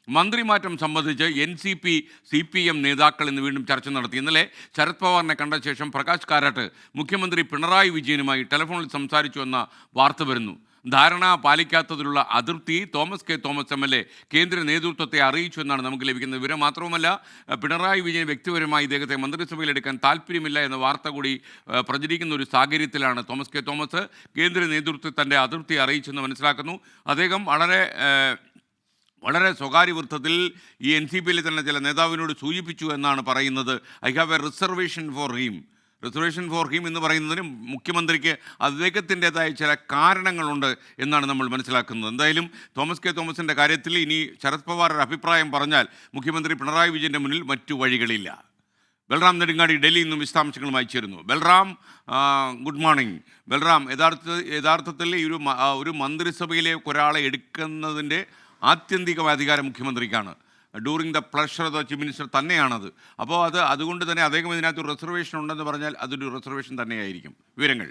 മന്ത്രിമാറ്റം സംബന്ധിച്ച് CPM നേതാക്കൾ ഇന്ന് വീണ്ടും ചർച്ച നടത്തി. ഇന്നലെ ശരത് പവാറിനെ കണ്ട ശേഷം പ്രകാശ് കാരാട്ട് മുഖ്യമന്ത്രി പിണറായി വിജയനുമായി ടെലിഫോണിൽ സംസാരിച്ചു എന്ന വാർത്ത വരുന്നു. ധാരണ പാലിക്കാത്തതിലുള്ള അതൃപ്തി തോമസ് MLA കേന്ദ്ര നേതൃത്വത്തെ അറിയിച്ചു എന്നാണ് നമുക്ക് ലഭിക്കുന്ന വിവരം. മാത്രവുമല്ല, പിണറായി വിജയൻ വ്യക്തിപരമായി ഇദ്ദേഹത്തെ മന്ത്രിസഭയിൽ എടുക്കാൻ താല്പര്യമില്ല എന്ന വാർത്ത കൂടി പ്രചരിക്കുന്ന ഒരു സാഹചര്യത്തിലാണ് തോമസ് കേന്ദ്ര നേതൃത്വത്തെ തൻ്റെ അതൃപ്തി അറിയിച്ചെന്ന് മനസ്സിലാക്കുന്നു. അദ്ദേഹം വളരെ സ്വകാര്യ വൃത്തത്തിൽ ഈ NCPയിലെ തന്നെ ചില നേതാവിനോട് സൂചിപ്പിച്ചു എന്നാണ് പറയുന്നത്. I have A reservation for him എന്ന് പറയുന്നതിന് മുഖ്യമന്ത്രിക്ക് അദ്ദേഹത്തിൻ്റെതായ ചില കാരണങ്ങളുണ്ട് എന്നാണ് നമ്മൾ മനസ്സിലാക്കുന്നത്. എന്തായാലും തോമസിൻ്റെ കാര്യത്തിൽ ഇനി ശരത് പവാർ ഒരു അഭിപ്രായം പറഞ്ഞാൽ മുഖ്യമന്ത്രി പിണറായി വിജയൻ്റെ മുന്നിൽ മറ്റു വഴികളില്ല. ബൽറാം നെടുങ്ങാടി ഡൽഹിയിൽ നിന്നും വിശദാംശങ്ങളുമായി ചേരുന്നു. Balram, good morning. ബൽറാം, യഥാർത്ഥത്തിൽ ഈ ഒരു മന്ത്രിസഭയിലേക്ക് ഒരാളെ എടുക്കുന്നതിൻ്റെ ആത്യന്തിക അധികാരം മുഖ്യമന്ത്രിക്കാണ്. During the pleasure of the chief minister തന്നെയാണത്. അപ്പോൾ അതുകൊണ്ട് തന്നെ അദ്ദേഹം ഇതിനകത്ത് ഒരു റിസർവേഷൻ ഉണ്ടെന്ന് പറഞ്ഞാൽ അതൊരു റിസർവേഷൻ തന്നെയായിരിക്കും. വിവരങ്ങൾ.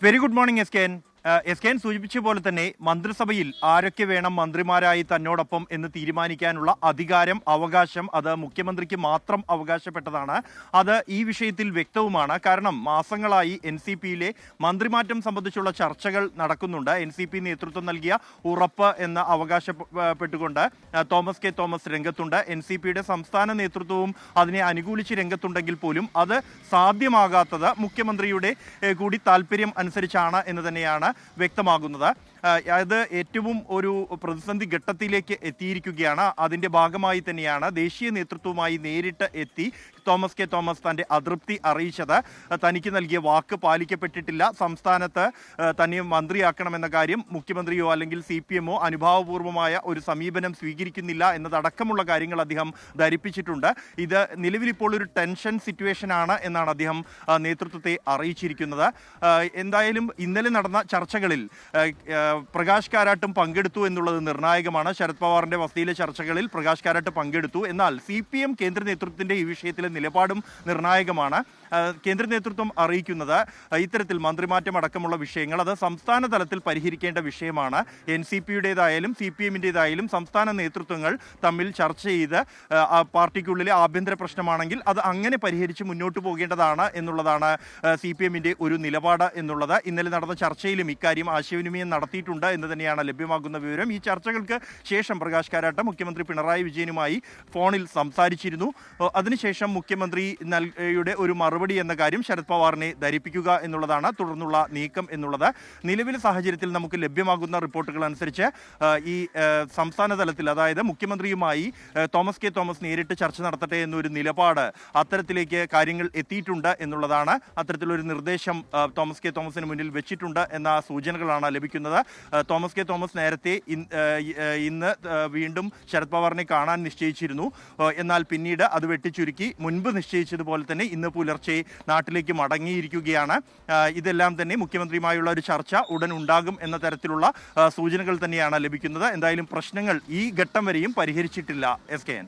Very good morning S K സൂചിപ്പിച്ച പോലെ തന്നെ മന്ത്രിസഭയിൽ ആരൊക്കെ വേണം മന്ത്രിമാരായി തന്നോടൊപ്പം എന്ന് തീരുമാനിക്കാനുള്ള അധികാരം, അവകാശം അത് മുഖ്യമന്ത്രിക്ക് മാത്രം അവകാശപ്പെട്ടതാണ്. അത് ഈ വിഷയത്തിൽ വ്യക്തവുമാണ്. കാരണം മാസങ്ങളായി NCPയിലെ മന്ത്രിമാറ്റം സംബന്ധിച്ചുള്ള ചർച്ചകൾ നടക്കുന്നുണ്ട്. NCP നേതൃത്വം നൽകിയ ഉറപ്പ് എന്ന് അവകാശപ്പെട്ടുകൊണ്ട് തോമസ് രംഗത്തുണ്ട്. NCPയുടെ സംസ്ഥാന നേതൃത്വവും അതിനെ അനുകൂലിച്ച് രംഗത്തുണ്ടെങ്കിൽ പോലും അത് സാധ്യമാകാത്തത് മുഖ്യമന്ത്രിയുടെ കൂടി താല്പര്യം അനുസരിച്ചാണ് എന്ന് തന്നെയാണ് വ്യക്തമാകുന്നത്. അത് ഏറ്റവും ഒരു പ്രതിസന്ധി ഘട്ടത്തിലേക്ക് എത്തിയിരിക്കുകയാണ്. അതിൻ്റെ ഭാഗമായി തന്നെയാണ് ദേശീയ നേതൃത്വവുമായി നേരിട്ട് എത്തി തോമസ് തൻ്റെ അതൃപ്തി അറിയിച്ചത്. തനിക്ക് നൽകിയ വാക്ക് പാലിക്കപ്പെട്ടിട്ടില്ല, സംസ്ഥാനത്ത് തന്നെ മന്ത്രിയാക്കണമെന്ന കാര്യം മുഖ്യമന്ത്രിയോ അല്ലെങ്കിൽ CPMോ അനുഭാവപൂർവമായ ഒരു സമീപനം സ്വീകരിക്കുന്നില്ല എന്നതടക്കമുള്ള കാര്യങ്ങൾ അദ്ദേഹം ധരിപ്പിച്ചിട്ടുണ്ട്. ഇത് നിലവിലിപ്പോൾ ഒരു ടെൻഷൻ സിറ്റുവേഷനാണ് എന്നാണ് അദ്ദേഹം നേതൃത്വത്തെ അറിയിച്ചിരിക്കുന്നത്. എന്തായാലും ഇന്നലെ നടന്ന ചർച്ചകളിൽ പ്രകാശ് കാരാട്ടും പങ്കെടുത്തു എന്നുള്ളത് നിർണായകമാണ്. ശരത് പവാറിന്റെ വസതിയിലെ ചർച്ചകളിൽ പ്രകാശ് കാരാട്ട് പങ്കെടുത്തു. എന്നാൽ CPM കേന്ദ്ര നേതൃത്വത്തിന്റെ ഈ വിഷയത്തിലെ നിലപാടും നിർണായകമാണ്. കേന്ദ്ര നേതൃത്വം അറിയിക്കുന്നത് ഇത്തരത്തിൽ മന്ത്രിമാറ്റം അടക്കമുള്ള വിഷയങ്ങൾ അത് സംസ്ഥാന തലത്തിൽ പരിഹരിക്കേണ്ട വിഷയമാണ്. NCPയുടേതായാലും CPMൻ്റെതായാലും സംസ്ഥാന നേതൃത്വങ്ങൾ തമ്മിൽ ചർച്ച ചെയ്ത് പാർട്ടിക്കുള്ളിലെ ആഭ്യന്തര പ്രശ്നമാണെങ്കിൽ അത് അങ്ങനെ പരിഹരിച്ച് മുന്നോട്ട് പോകേണ്ടതാണ് എന്നുള്ളതാണ് CPMൻ്റെ ഒരു നിലപാട് എന്നുള്ളത്. ഇന്നലെ നടന്ന ചർച്ചയിലും ഇക്കാര്യം ആശയവിനിമയം നടത്തിയിട്ടുണ്ട് എന്ന് തന്നെയാണ് ലഭ്യമാകുന്ന വിവരം. ഈ ചർച്ചകൾക്ക് ശേഷം പ്രകാശ് കാരാട്ട് മുഖ്യമന്ത്രി പിണറായി വിജയനുമായി ഫോണിൽ സംസാരിച്ചിരുന്നു. അതിനുശേഷം മുഖ്യമന്ത്രിയുടെ ഒരു മറുപടി എന്ന കാര്യം ശരത് പവാറിനെ ധരിപ്പിക്കുക എന്നുള്ളതാണ് തുടർന്നുള്ള നീക്കം എന്നുള്ളത്. നിലവിലെ സാഹചര്യത്തിൽ നമുക്ക് ലഭ്യമാകുന്ന റിപ്പോർട്ടുകൾ അനുസരിച്ച് ഈ സംസ്ഥാന തലത്തിൽ, അതായത് മുഖ്യമന്ത്രിയുമായി തോമസ് നേരിട്ട് ചർച്ച നടത്തട്ടെ എന്നൊരു നിലപാട് അത്തരത്തിലേക്ക് കാര്യങ്ങൾ എത്തിയിട്ടുണ്ട് എന്നുള്ളതാണ്. അത്തരത്തിലൊരു നിർദ്ദേശം തോമസിന് മുന്നിൽ വെച്ചിട്ടുണ്ട് എന്ന സൂചനകളാണ് ലഭിക്കുന്നത്. തോമസ് നേരത്തെ ഇന്ന് വീണ്ടും ശരത് പവാറിനെ കാണാൻ നിശ്ചയിച്ചിരുന്നു. എന്നാൽ പിന്നീട് അത് വെട്ടിച്ചുരുക്കി മുൻപ് നിശ്ചയിച്ചതുപോലെ തന്നെ ഇന്ന് പുലർച്ചെ നാട്ടിലേക്ക് മടങ്ങിയിരിക്കുകയാണ്. ഇതെല്ലാം തന്നെ മുഖ്യമന്ത്രിയുമായുള്ള ഒരു ചർച്ച ഉടൻ ഉണ്ടാകും എന്ന തരത്തിലുള്ള സൂചനകൾ തന്നെയാണ് ലഭിക്കുന്നത്. എന്തായാലും പ്രശ്നങ്ങൾ ഈ ഘട്ടം വരെയും പരിഹരിച്ചിട്ടില്ല. SKN.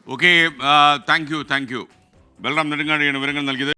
Okay, thank you. Balram നെടുങ്ങാടിയാണ് വിവരങ്ങൾ നൽകിയത്.